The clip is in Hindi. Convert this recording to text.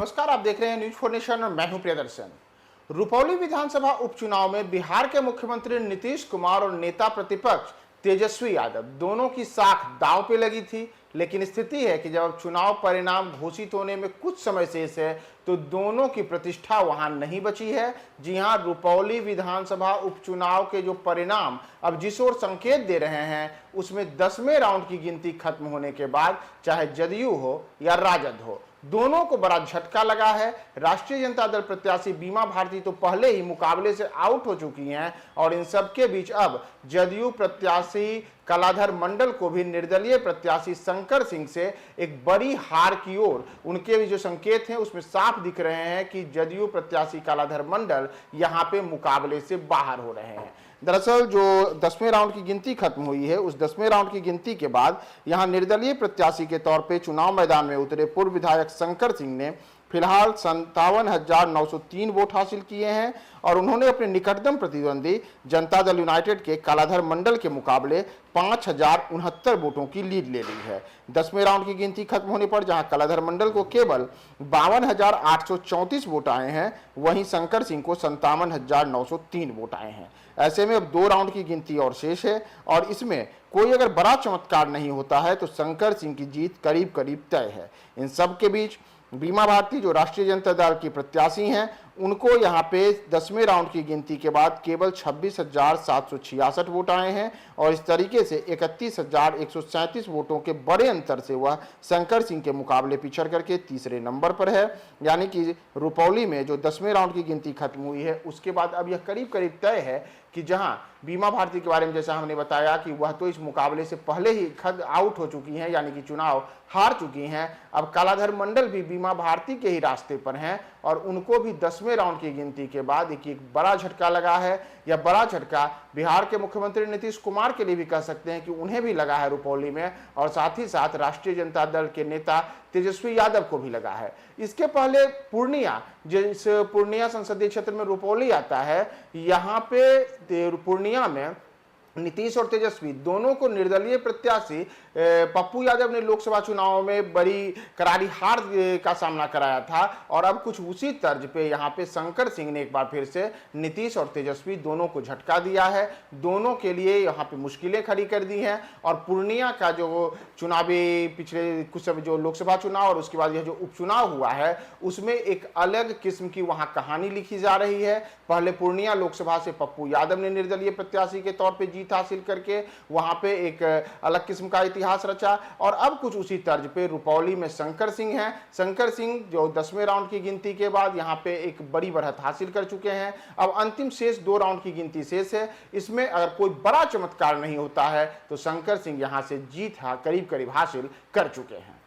नमस्कार, आप देख रहे हैं न्यूज 4 नेशन और मैं हूं प्रियदर्शन। रुपौली विधानसभा उपचुनाव में बिहार के मुख्यमंत्री नीतीश कुमार और नेता प्रतिपक्ष तेजस्वी यादव दोनों की साख दांव पे लगी थी। लेकिन स्थिति है कि जब चुनाव परिणाम घोषित होने में कुछ समय शेष है तो दोनों की प्रतिष्ठा वहां नहीं बची है। जी हां, रुपौली विधानसभा उपचुनाव के जो परिणाम अब जिस ओर संकेत दे रहे हैं उसमें 10वें राउंड की गिनती खत्म होने के बाद चाहे जदयू हो या राजद हो, दोनों को बड़ा झटका लगा है। राष्ट्रीय जनता दल प्रत्याशी बीमा भारती तो पहले ही मुकाबले से आउट हो चुकी हैं और इन सबके बीच अब जदयू प्रत्याशी कलाधर मंडल को भी निर्दलीय प्रत्याशी शंकर सिंह से एक बड़ी हार की ओर उनके भी जो संकेत हैं उसमें साफ दिख रहे हैं कि जदयू प्रत्याशी कलाधर मंडल यहां पे मुकाबले से बाहर हो रहे हैं। दरअसल जो 10वें राउंड की गिनती खत्म हुई है उस 10वें राउंड की गिनती के बाद यहां निर्दलीय प्रत्याशी के तौर पे चुनाव मैदान में उतरे पूर्व विधायक शंकर सिंह ने फिलहाल 57,903 वोट हासिल किए हैं और उन्होंने अपने निकटतम प्रतिद्वंदी जनता दल यूनाइटेड के कलाधर मंडल के मुकाबले 5,069 वोटों की लीड ले ली है। 10वें राउंड की गिनती खत्म होने पर जहां कलाधर मंडल को केवल 52,834 वोट आए हैं, वहीं शंकर सिंह को 57,903 वोट आए हैं। ऐसे में अब 2 राउंड की गिनती और शेष है और इसमें कोई अगर बड़ा चमत्कार नहीं होता है तो शंकर सिंह की जीत करीब करीब तय है। इन सब के बीच बीमा भारती जो राष्ट्रीय जनता दल की प्रत्याशी हैं उनको यहां पे 10वें राउंड की गिनती के बाद केवल 26,766 वोट आए हैं और इस तरीके से 31,137 वोटों के बड़े अंतर से वह शंकर सिंह के मुकाबले पिछड़ करके तीसरे नंबर पर है। यानी कि रुपौली में जो 10वें राउंड की गिनती खत्म हुई है उसके बाद अब यह करीब करीब तय है कि जहां बीमा भारती के बारे में जैसा हमने बताया कि वह तो इस मुकाबले से पहले ही खद आउट हो चुकी हैं, यानी कि चुनाव हार चुकी हैं। अब कलाधर मंडल भी बीमा भारती के ही रास्ते पर हैं और उनको भी 10वें राउंड की गिनती के बाद एक बड़ा झटका लगा है। यह बड़ा झटका बिहार के मुख्यमंत्री नीतीश कुमार के लिए भी कह सकते हैं कि उन्हें भी लगा है रुपौली में, और साथ ही साथ राष्ट्रीय जनता दल के नेता तेजस्वी यादव को भी लगा है। इसके पहले पूर्णिया, जिस पूर्णिया संसदीय क्षेत्र में रुपौली आता है, यहाँ पे पूर्णिया में नीतीश और तेजस्वी दोनों को निर्दलीय प्रत्याशी पप्पू यादव ने लोकसभा चुनाव में बड़ी करारी हार का सामना कराया था और अब कुछ उसी तर्ज पे यहाँ पे शंकर सिंह ने एक बार फिर से नीतीश और तेजस्वी दोनों को झटका दिया है। दोनों के लिए यहाँ पे मुश्किलें खड़ी कर दी हैं और पूर्णिया का जो चुनावी पिछले कुछ समय जो लोकसभा चुनाव और उसके बाद यह जो उपचुनाव हुआ है उसमें एक अलग किस्म की वहाँ कहानी लिखी जा रही है। पहले पूर्णिया लोकसभा से पप्पू यादव ने निर्दलीय प्रत्याशी के तौर पर जीत हासिल करके वहां पे एक अलग किस्म का इतिहास रचा और अब कुछ उसी तर्ज पे रुपौली में शंकर सिंह हैं। शंकर सिंह जो 10वें राउंड की गिनती के बाद यहां पे एक बड़ी बढ़त हासिल कर चुके हैं। अब अंतिम शेष 2 राउंड की गिनती शेष है। इसमें अगर कोई बड़ा चमत्कार नहीं होता है तो शंकर सिंह यहां से जीत करीब करीब हासिल कर चुके हैं।